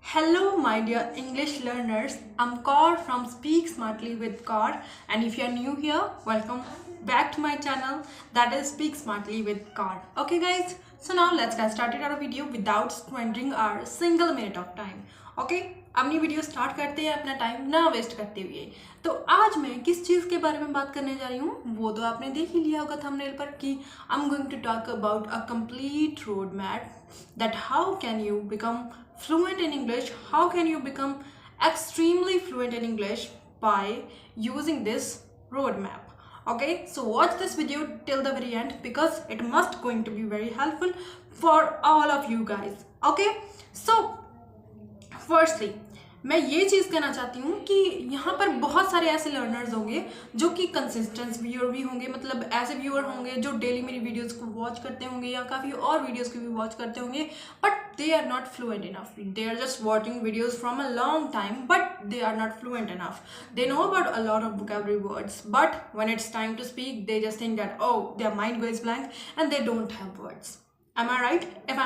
Hello, my dear English learners. I'm Kaur from Speak Smartly with Kaur, and if you're new here, welcome back to my channel that is Speak Smartly with Kaur. Okay, guys, so now let's get started our video without squandering our single minute of time. Okay, अपनी video start करते हैं अपना time ना waste करते हुए। तो आज मैं किस चीज़ के बारे में बात करने जा रही हूँ वो तो आपने देख ही लिया होगा थंबनेल पर कि I am going to talk about a complete roadmap that how can you become fluent in English, how can you become extremely fluent in English by using this roadmap. Okay, so watch this video till the very end because it must going to be very helpful for all of you guys. Okay, so firstly मैं ये चीज़ कहना चाहती हूँ कि यहाँ पर बहुत सारे ऐसे लर्नर्स होंगे जो कि कंसिस्टेंट व्यूअर भी होंगे, मतलब ऐसे व्यूअर होंगे जो डेली मेरी वीडियोस को वॉच करते होंगे या काफ़ी और वीडियोस को भी वॉच करते होंगे, but they are not fluent enough. They are just watching videos from a long time but they are not fluent enough. They know about a lot of vocabulary words, but when it's time to speak they just think that oh their mind goes blank and they don't have words. Am I right? If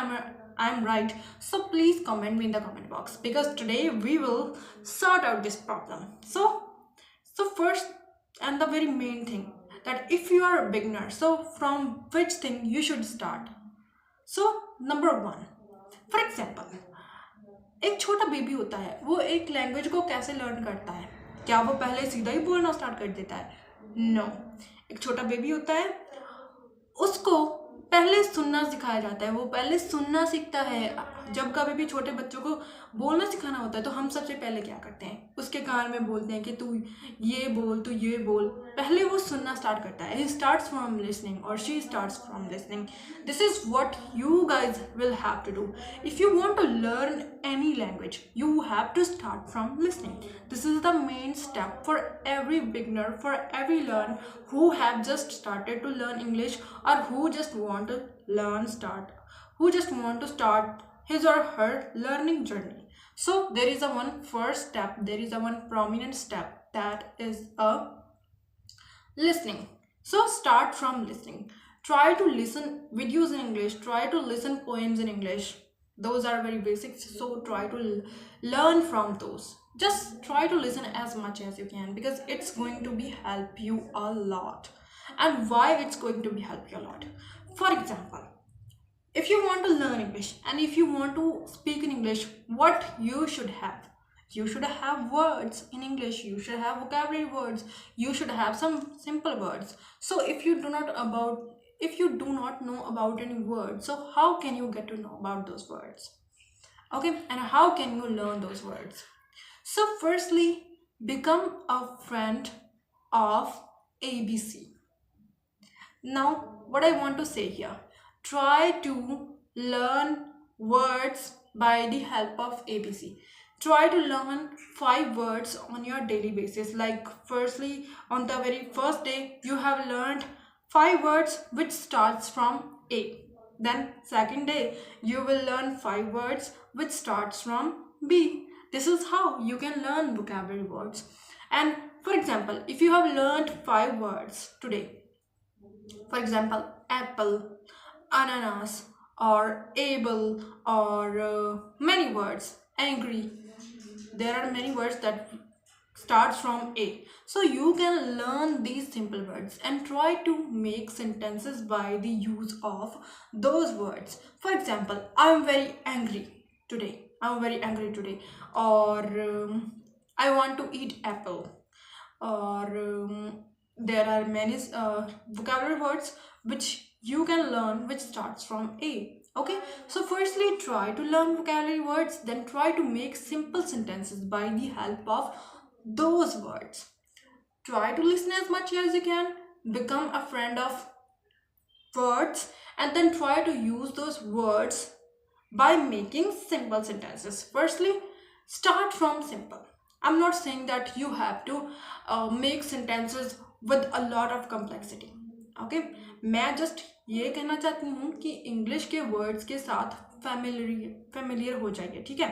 I'm right, so please comment me in the comment box because today we will sort out this problem. So first and the very main thing that if you are a beginner, so from which thing you should start. So number one, for example, एक छोटा baby होता है, वो एक language को कैसे learn करता है? क्या वो पहले सीधा ही बोलना स्टार्ट कर देता है? नो. एक छोटा बेबी होता है, उसको पहले सुनना सिखाया जाता है, वो पहले सुनना सीखता है. जब कभी भी छोटे बच्चों को बोलना सिखाना होता है तो हम सबसे पहले क्या करते हैं, उसके कान में बोलते हैं कि तू ये बोल, तू ये बोल. पहले वो सुनना स्टार्ट करता है. ही स्टार्ट्स फ्रॉम लिसनिंग और she starts from listening. This is what you guys will have to do. If you want to learn any language, you have to start from listening. This is the main step for every beginner, for every learner who have just started to learn English or who just want to start his or her learning journey. So there is a one first step, there is a one prominent step, that is a listening. So start from listening. Try to listen videos in English, try to listen poems in English. Those are very basic, so try to learn from those. Just try to listen as much as you can because it's going to be help you a lot. And why it's going to be help you a lot? For example, if you want to learn English and if you want to speak in English, what you should have? You should have words in English, you should have vocabulary words, you should have some simple words. So if you do not know about any words, so how can you get to know about those words? Okay, and how can you learn those words? So firstly, become a friend of ABC. Now what I want to say here, try to learn words by the help of ABC. Try to learn 5 words on your daily basis. Like firstly, on the very first day you have learned 5 words which starts from A. Then second day you will learn 5 words which starts from B. This is how you can learn vocabulary words. And for example, if you have learned 5 words today, for example, apple, ananas, or able, or many words, angry, there are many words that starts from A. So you can learn these simple words and try to make sentences by the use of those words. For example, I'm very angry today, or I want to eat apple, or there are many vocabulary words which you can learn which starts from A. Okay, so firstly try to learn vocabulary words, then try to make simple sentences by the help of those words. Try to listen as much as you can, become a friend of words, and then try to use those words by making simple sentences. Firstly, start from simple. I'm not saying that you have to make sentences with a lot of complexity. Okay, मैं just ये कहना चाहती हूँ कि English के words के साथ familiar हो जाइए. ठीक है,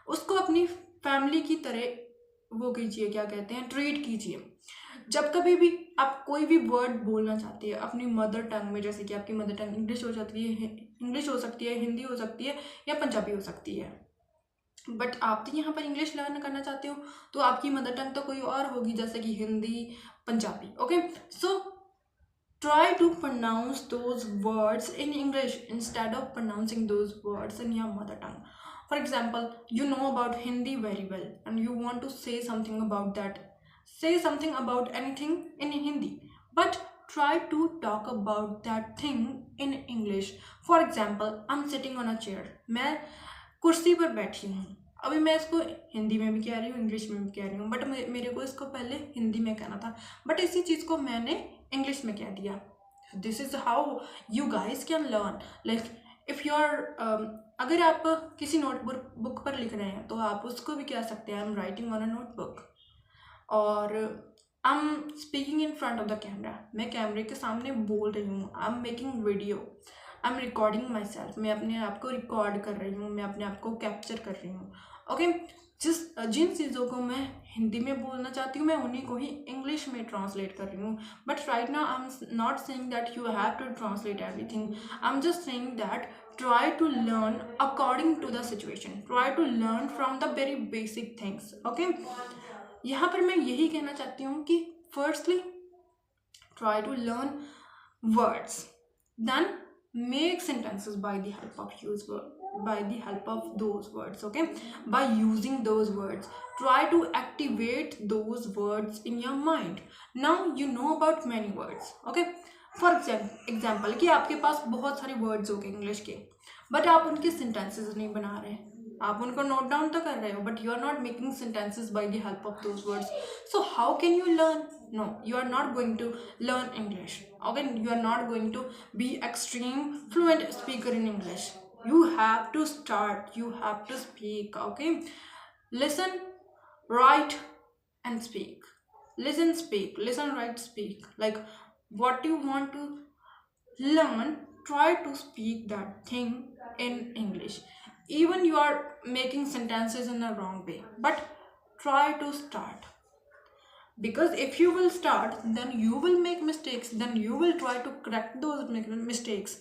उसको अपनी फैमिली की तरह वो कीजिए, क्या कहते हैं, ट्रीट कीजिए. जब कभी भी आप कोई भी वर्ड बोलना चाहते हैं अपनी मदर टंग में, जैसे कि आपकी मदर टंग इंग्लिश हो सकती है, हिंदी हो सकती है या पंजाबी हो सकती है, बट आप तो यहाँ पर इंग्लिश लर्न करना चाहते हो, तो आपकी मदर टंग तो कोई और होगी, जैसे कि Hindi, Punjabi. Okay, so try to pronounce those words in English instead of pronouncing those words in your mother tongue. For example, you know about Hindi very well and you want to say something about that. Say something about anything in Hindi, but try to talk about that thing in English. For example, I'm sitting on a chair. मैं कुर्सी पर बैठी हूँ। अभी मैं इसको हिंदी में भी कह रही हूँ, इंग्लिश में भी कह रही हूँ, बट मेरे को इसको पहले हिंदी में कहना था, बट इसी चीज़ को मैंने इंग्लिश में कह दिया। This is how you guys can learn. Like if you are, अगर आप किसी नोटबुक बुक पर लिख रहे हैं तो आप उसको भी कह सकते हैं I am writing on a notebook, और I am speaking in front of the camera, मैं कैमरे के सामने बोल रही हूँ, I am making video, I am recording myself, मैं अपने आप को रिकॉर्ड कर रही हूँ, मैं अपने आप को कैप्चर कर रही हूँ। ओके, जिन चीज़ों को मैं हिंदी में बोलना चाहती हूँ मैं उन्हीं को ही इंग्लिश में ट्रांसलेट कर रही हूँ। But right now I am not saying that you have to translate everything, I am just saying that try to learn according to the situation, try to learn from the very basic things. Okay, यहाँ पर मैं यही कहना चाहती हूँ कि firstly try to learn words, then make sentences by the help of those words. Okay, by using those words, try to activate those words in your mind. Now you know about many words. Okay, for example कि आपके पास बहुत सारे words हो गए English के, but आप उनके sentences नहीं बना रहे, आप उनको नोट डाउन तो कर रहे हो, but you are not making sentences by the help of those words. So how can you learn? No, you are not going to learn English. Okay, you are not going to be extreme fluent speaker in English. You have to start, you have to speak. Okay, listen, write and speak. Listen, speak, listen, write, speak. Like what you want to learn, try to speak that thing in English. Even you are making sentences in a wrong way, but try to start, because if you will start, then you will make mistakes, then you will try to correct those mistakes,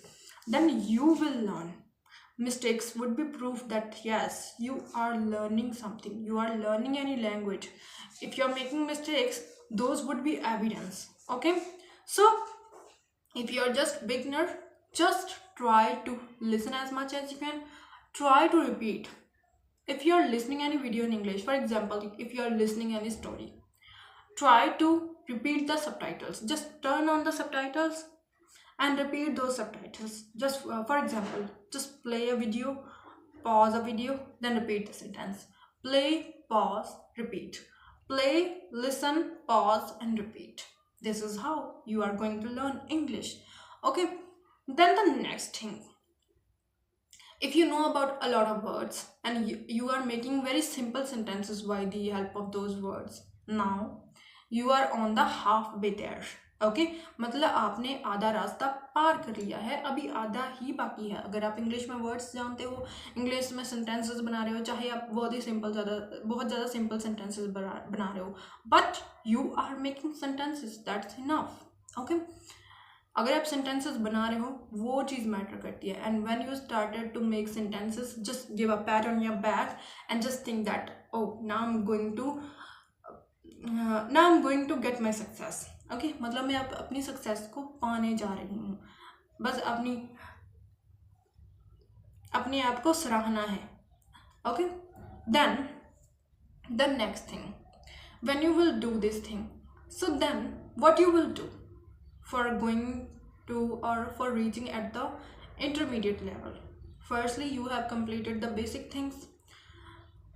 then you will learn. Mistakes would be proof that yes, you are learning something, you are learning any language. If you are making mistakes, those would be evidence. Okay, so if you are just beginner, just try to listen as much as you can, try to repeat. If you are listening any video in English, for example, if you are listening any story, try to repeat the subtitles. Just turn on the subtitles and repeat those subtitles. Just for example, just play a video, pause a video, then repeat the sentence. Play, pause, repeat. Play, listen, pause and repeat. This is how you are going to learn English. Okay, then the next thing, if you know about a lot of words and you are making very simple sentences by the help of those words, now you are on the halfway there. Okay, मतलब आपने आधा रास्ता पार कर लिया है, अभी आधा ही बाकी है. अगर आप इंग्लिश में वर्ड्स जानते हो, इंग्लिश में सेंटेंसेस बना रहे हो, चाहे आप बहुत ज़्यादा सिंपल सेंटेंसेस बना रहे हो, but you are making sentences, that's enough. Okay, अगर आप सेंटेंसेस बना रहे हो वो चीज़ मैटर करती है. And when you started to make sentences, just give a pat on your back and just think that now I am going to get my success. Okay, मतलब मैं अपनी सक्सेस को पाने जा रही हूँ, बस अपने आप को सराहना है. Okay, then the next thing, when you will do this thing, so then what you will do for going to or for reaching at the intermediate level. Firstly, you have completed the basic things.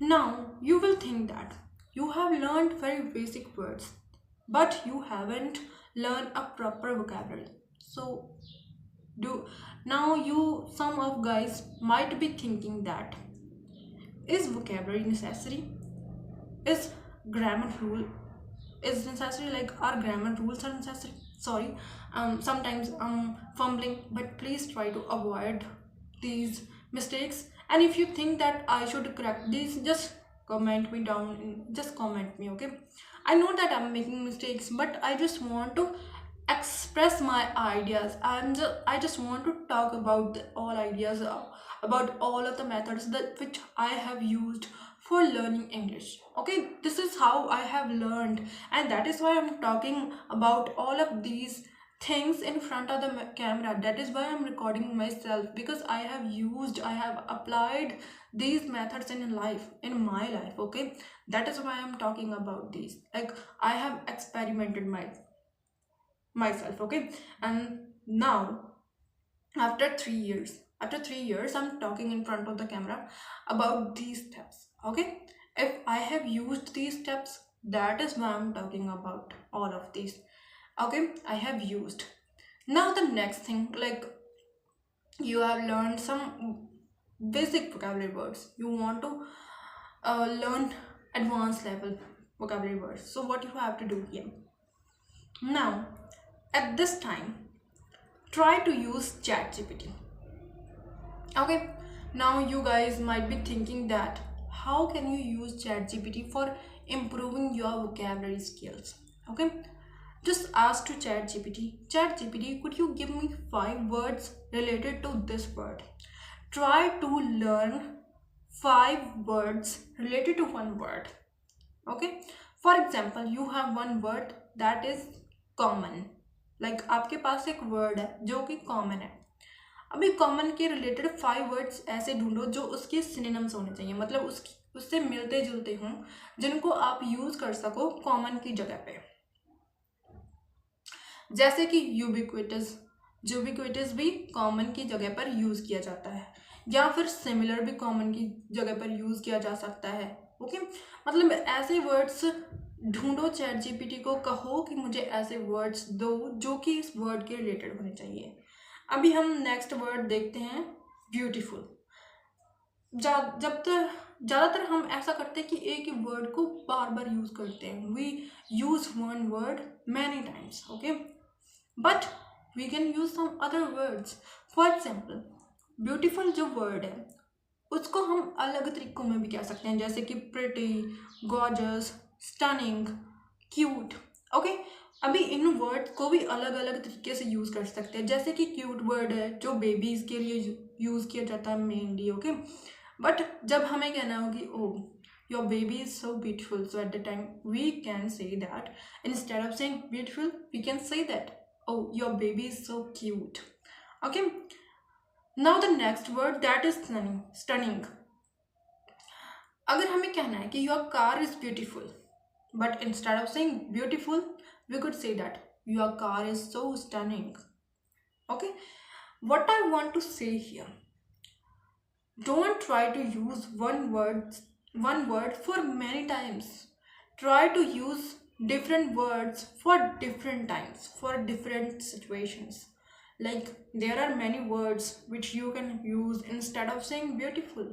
Now you will think that you have learned very basic words, but you haven't learned a proper vocabulary. So some of guys might be thinking that, is vocabulary necessary? Is grammar rule is necessary? Like, our grammar rules are necessary? Sorry, sometimes I'm fumbling, but please try to avoid these mistakes. And if you think that I should correct these, just comment me down, just comment me. Okay, I know that I'm making mistakes, but I just want to express my ideas. I just want to talk about all ideas about all of the methods that which I have used for learning English. Okay, this is how I have learned, and that is why I'm talking about all of these things in front of the camera. That is why I'm recording myself, because I have applied these methods in life, in my life. Okay, that is why I'm talking about these. Like, I have experimented myself. Okay, and now after 3 years I'm talking in front of the camera about these steps. Okay, if I have used these steps, that is why I'm talking about all of these. Okay, I have used. Now the next thing, like, you have learned some basic vocabulary words. You want to learn advanced level vocabulary words. So what you have to do here now, at this time, try to use ChatGPT. Okay, now you guys might be thinking that how can you use ChatGPT for improving your vocabulary skills? Okay, just ask to ChatGPT, could you give me 5 words related to this word? Try to learn 5 words related to one word. Okay, for example, you have one word that is common. Like, आपके पास एक word है जो कि common है. अभी common के related 5 words ऐसे ढूंढो जो उसके सिनोनिम्स होने चाहिए, मतलब उससे मिलते जुलते हों, जिनको आप यूज कर सको कॉमन की जगह पे. जैसे कि यूबिक्विटस भी कॉमन की जगह पर यूज किया जाता है, या फिर सिमिलर भी कॉमन की जगह पर यूज किया जा सकता है. ओके, मतलब ऐसे वर्ड्स ढूंढो, ChatGPT को कहो कि मुझे ऐसे वर्ड्स दो जो कि इस वर्ड के रिलेटेड होने चाहिए. अभी हम नेक्स्ट वर्ड देखते हैं, ब्यूटीफुल. ज़्यादातर हम ऐसा करते हैं कि एक ही वर्ड को बार बार यूज करते हैं. We use one word many times. Okay, but we can use some other words. For example, beautiful जो वर्ड है उसको हम अलग तरीकों में भी कह सकते हैं, जैसे कि pretty, gorgeous, stunning, cute. Okay, अभी इन वर्ड को भी अलग अलग तरीके से यूज़ कर सकते हैं. जैसे कि क्यूट वर्ड है जो बेबीज़ के लिए यूज़ किया जाता है मेनली. ओके, बट जब हमें कहना होगी oh your baby is so beautiful, so at the time we can say that instead of saying beautiful we can say that oh your baby is so cute. Okay, now the next word that is stunning. अगर हमें कहना है कि your car is beautiful, but instead of saying beautiful we could say that your car is so stunning. Okay, what I want to say here, don't try to use one word for many times. Try to use different words for different times, for different situations. Like, there are many words which you can use instead of saying beautiful.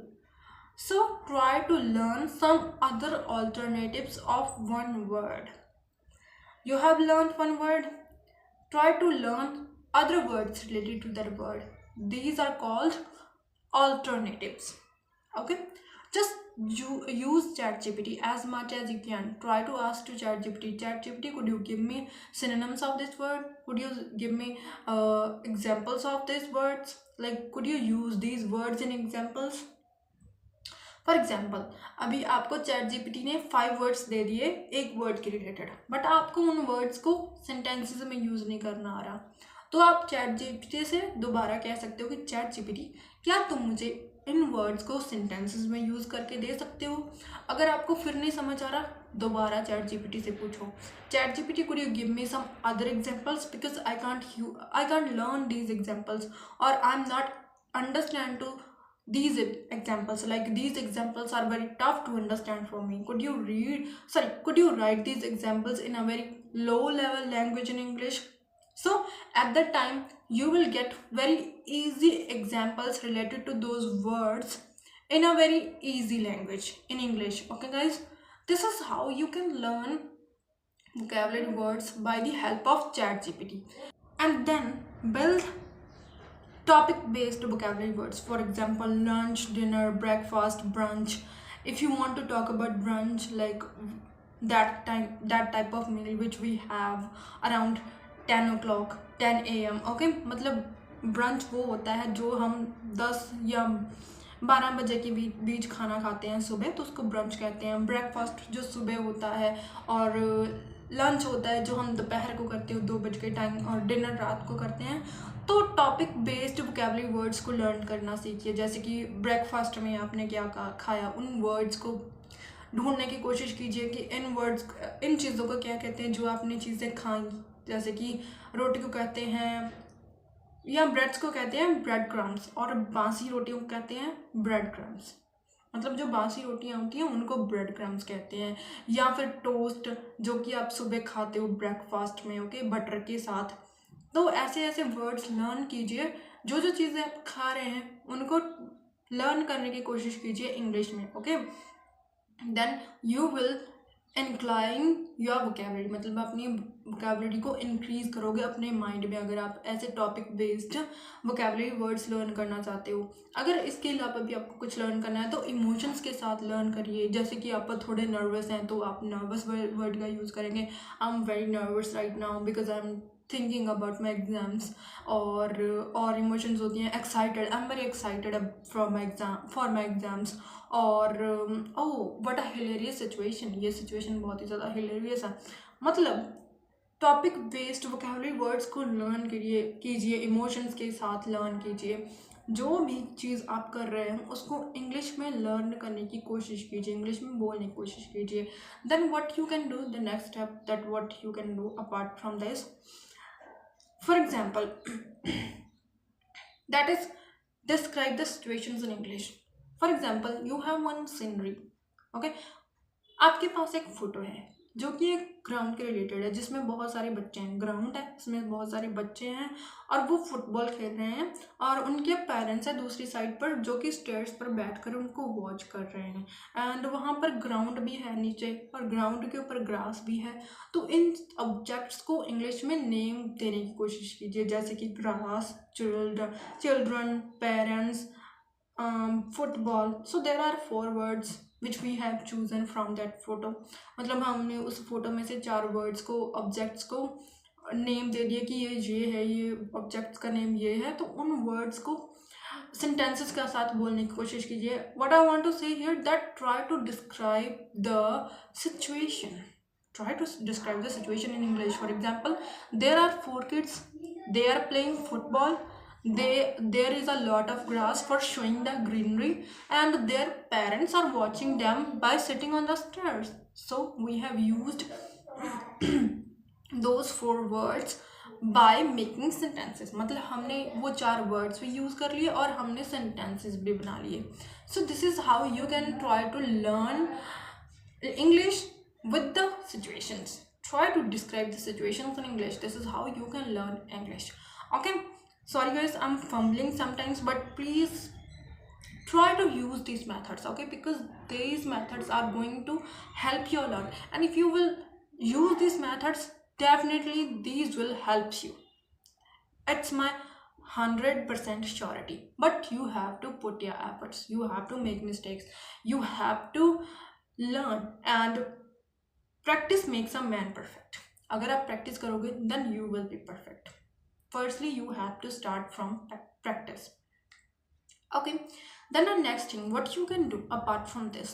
So try to learn some other alternatives of one word. You have learned one word, try to learn other words related to that word. These are called alternatives. Okay, just use ChatGPT as much as you can. Try to ask to ChatGPT, could you give me synonyms of this word? Could you give me examples of these words? Like, could you use these words in examples? For example, अभी आपको ChatGPT ने 5 words दे दिए एक word के related, but आपको उन words को sentences में यूज़ नहीं करना आ रहा, तो आप ChatGPT से दोबारा कह सकते हो कि ChatGPT, क्या तुम मुझे इन वर्ड्स को सेंटेंसेस में यूज़ करके दे सकते हो? अगर आपको फिर नहीं समझ आ रहा, दोबारा ChatGPT से पूछो, ChatGPT, could you give me some other examples, because I can't learn these examples, or I'm not understand to these examples. Like, these examples are very tough to understand for me. Could you write these examples in a very low level language in English? So at that time you will get very easy examples related to those words in a very easy language in English. Okay guys, this is how you can learn vocabulary words by the help of ChatGPT, and then build topic based vocabulary words. For example, lunch, dinner, breakfast, brunch. If you want to talk about brunch, like that type of meal which we have around 10 o'clock, 10 a.m. okay, मतलब brunch वो होता है जो हम 10 या 12 बजे के बीच खाना खाते हैं सुबह, तो उसको ब्रंच कहते हैं। ब्रेकफास्ट जो सुबह होता है, और लंच होता है जो हम दोपहर को करते हैं 2 बजे के टाइम, और डिनर रात को करते हैं। तो टॉपिक बेस्ड वोकेबलरी वर्ड्स को लर्न करना सीखिए। जैसे कि ब्रेकफास्ट में आपने क्या खाया, उन वर्ड्स को ढूंढने की कोशिश कीजिए कि इन चीज़ों को क्या कहते हैं जो आपने चीज़ें खाई। जैसे कि रोटी को कहते हैं, या ब्रेड्स को कहते हैं ब्रेड क्रम्स, और बासी रोटियों को कहते हैं ब्रेड क्रम्स। मतलब जो बासी रोटियां होती हैं उनको ब्रेड क्रम्स कहते हैं। या फिर टोस्ट जो कि आप सुबह खाते हो ब्रेकफास्ट में, ओके, बटर के साथ। तो ऐसे ऐसे वर्ड्स लर्न कीजिए। जो जो चीज़ें आप खा रहे हैं उनको लर्न करने की कोशिश कीजिए इंग्लिश में, okay. Then you will incline your vocabulary, मतलब अपनी वोकेबलरी को इंक्रीज करोगे अपने माइंड में, अगर आप ऐसे topic based vocabulary words learn करना चाहते हो। अगर इसके अलावा भी आपको कुछ लर्न करना है तो इमोशंस के साथ लर्न करिए। जैसे कि आप थोड़े नर्वस हैं तो आप नर्वस वर्ड का यूज़ करेंगे। I am very nervous right now because I am thinking about my exams. और इमोशंस होती हैं excited, I am very excited for my exams. और oh what a hilarious situation, ये सिचुएशन बहुत ही ज़्यादा हिलेरियस है। मतलब टॉपिक बेस्ड वोकेबलरी वर्ड्स को लर्न कीजिए, इमोशंस के साथ लर्न कीजिए। जो भी चीज़ आप कर रहे हैं उसको इंग्लिश में लर्न करने की कोशिश कीजिए, इंग्लिश में बोलने की कोशिश कीजिए। Then what you can do, the next step that what you can do apart from this, for example, that is describe the situations in English. For example, you have one scenery, okay, आपके पास एक photo है जो कि एक ground के related है, जिसमें बहुत सारे बच्चे हैं। ग्राउंड है, इसमें बहुत सारे बच्चे हैं और वो फुटबॉल खेल रहे हैं, और उनके पेरेंट्स हैं दूसरी साइड पर जो कि स्टेयर्स पर बैठकर उनको वॉच कर रहे हैं। एंड वहाँ पर ग्राउंड भी है नीचे, और ग्राउंड के ऊपर ग्रास भी है। तो इन ऑब्जेक्ट्स को इंग्लिश में नेम देने की कोशिश कीजिए, जैसे कि grass, children, parents, football. So there are 4 words which we have chosen from that photo। मतलब हमने उस फोटो में से 4 वर्ड्स को, ऑब्जेक्ट्स को नेम दे दिया कि ये है, ये ऑब्जेक्ट्स का नेम ये है। तो उन वर्ड्स को सेंटेंसेस के साथ बोलने की कोशिश कीजिए। What I want to say here that try to describe the situation, try to describe the situation in English. For example, there are 4 kids, they are playing football, there is a lot of grass for showing the greenery, and their parents are watching them by sitting on the stairs. So we have used those 4 words by making sentences। मतलब हमने वो 4 words भी use कर लिए और हमने sentences भी बना लिए। So this is how you can try to learn English with the situations. Try to describe the situations in English. This is how you can learn English, okay. Sorry guys, I'm fumbling sometimes, but please try to use these methods, okay, because these methods are going to help you a lot. And if you will use these methods, definitely these will help you. It's my 100% surety. But you have to put your efforts, you have to make mistakes, you have to learn, and practice makes a man perfect। अगर आप practice करोगे then you will be perfect। Firstly you have to start from practice, okay। Then the next thing what you can do apart from this,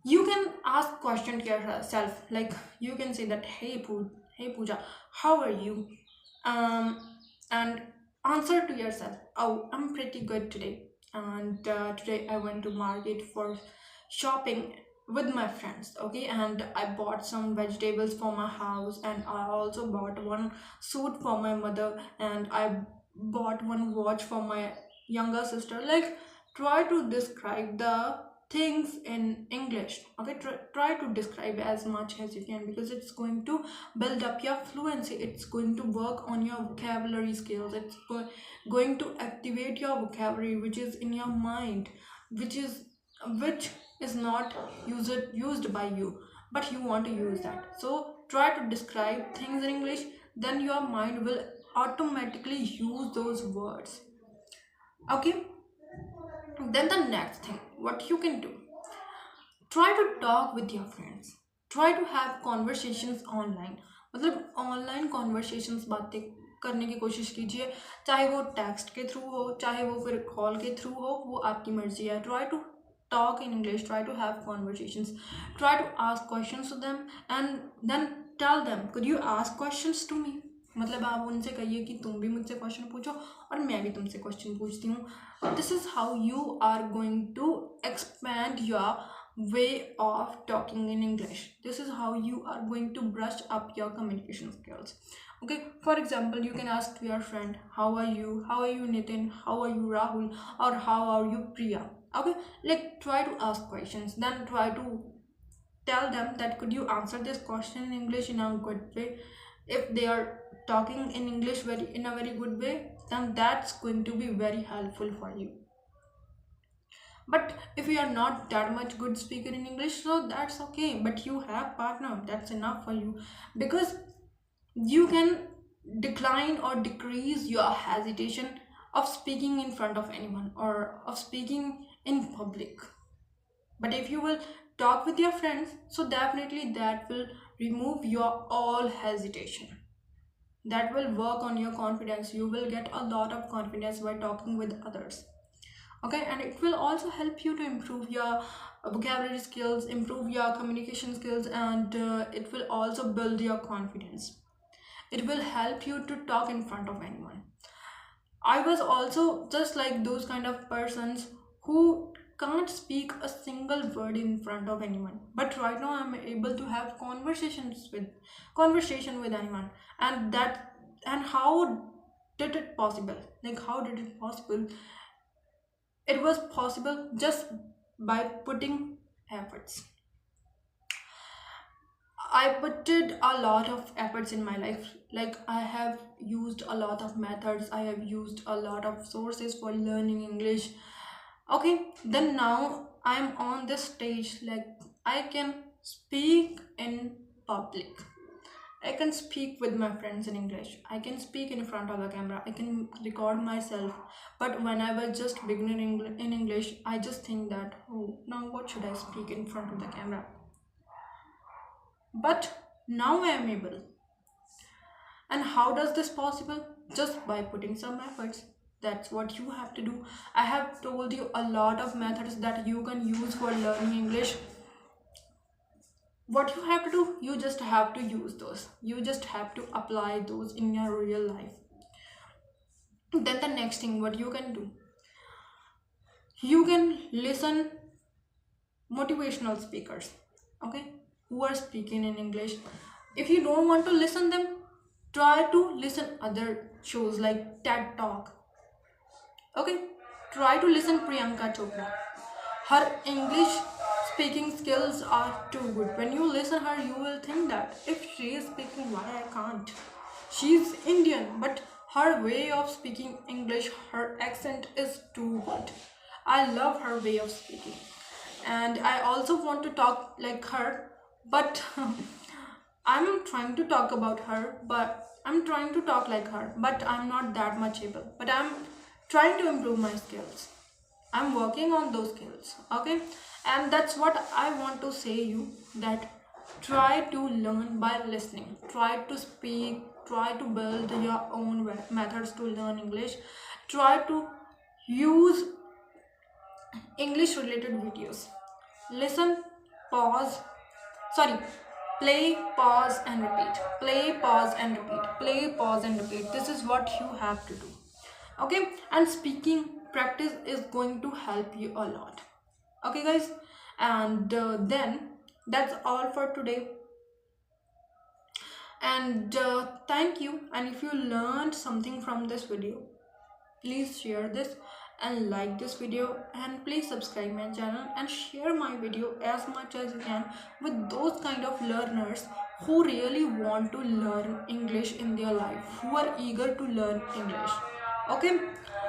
you can ask question to yourself, like you can say that hey Pooja, how are you, and answer to yourself, oh I'm pretty good today, and today I went to market for shopping with my friends, okay, and I bought some vegetables for my house, and I also bought one suit for my mother, and I bought one watch for my younger sister. Like try to describe the things in English, okay. Try to describe as much as you can, because it's going to build up your fluency, it's going to work on your vocabulary skills, it's going to activate your vocabulary which is in your mind, which is not used by you, but you want to use that. So try to describe things in English, then your mind will automatically use those words, okay. Then the next thing what you can do, try to talk with your friends, try to have conversations online। मतलब online conversations बातें करने की कोशिश कीजिए, चाहे वो text के through हो, चाहे वो फिर कॉल के थ्रू हो, वो आपकी मर्जी है. Try to talk in English, try to have conversations, try to ask questions to them, and then tell them, could you ask questions to me. मतलब आप उनसे कहिए कि तुम भी मुझसे क्वेश्चन पूछो और मैं भी तुमसे क्वेश्चन पूछती हूँ. This is how you are going to expand your way of talking in English. This is how you are going to brush up your communication skills. Okay, for example, you can ask to your friend, how are you Nitin, how are you Rahul, or how are you Priya. Okay, like try to ask questions, then try to tell them that could you answer this question in English in a good way. If they are talking in English in a very good way, then that's going to be very helpful for you. But if you are not that much good speaker in English, so that's okay, but you have partner, that's enough for you, because you can decline or decrease your hesitation of speaking in front of anyone or of speaking in public. But if you will talk with your friends, so definitely that will remove your all hesitation. That will work on your confidence. You will get a lot of confidence by talking with others. Okay, and it will also help you to improve your vocabulary skills, improve your communication skills, and it will also build your confidence. It will help you to talk in front of anyone. I was also just like those kind of persons who can't speak a single word in front of anyone, but right now I'm able to have conversation with anyone. And how did it possible? Like, how did it possible? It was possible just by putting efforts. I put a lot of efforts in my life. Like, I have used a lot of methods, I have used a lot of sources for learning English. Okay, then now I'm on this stage, like I can speak in public. I can speak with my friends in English. I can speak in front of the camera. I can record myself. But when I was just beginning in English, I just think that, oh, now what should I speak in front of the camera? But now I am able. And how does this possible? Just by putting some efforts. That's what you have to do. I have told you a lot of methods that you can use for learning English. What you have to do, you just have to use those. You just have to apply those in your real life. Then the next thing, what you can do, you can listen motivational speakers, okay, who are speaking in English. If you don't want to listen them, try to listen other shows like TED Talk. Okay, try to listen Priyanka Chopra. Her English speaking skills are too good. When you listen her, you will think that if she is speaking, why I can't? She's Indian, but her way of speaking English, her accent is too good. I love her way of speaking. And I also want to talk like her, but I'm trying to talk about her, but I'm trying to talk like her, but I'm not that much able. But I'm trying to improve my skills. I'm working on those skills, okay? And that's what I want to say you, that try to learn by listening. Try to speak, try to build your own methods to learn English. Try to use English related videos. Listen, pause, sorry, play, pause and repeat. Play, pause and repeat. Play, pause and repeat. This is what you have to do. Okay, and speaking practice is going to help you a lot. Okay guys, and then that's all for today. And thank you. And if you learned something from this video, please share this and like this video, and please subscribe my channel and share my video as much as you can with those kind of learners who really want to learn English in their life, who are eager to learn English. Okay,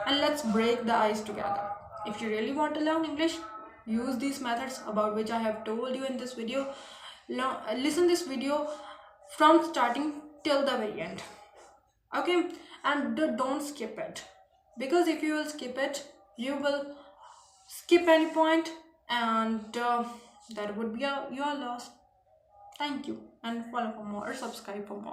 and let's break the ice together. If you really want to learn English, use these methods about which I have told you in this video. Listen this video from starting till the very end. Okay, and don't skip it, because if you will skip it, you will skip any point, and that would be your loss. Thank you, and follow for more, subscribe for more.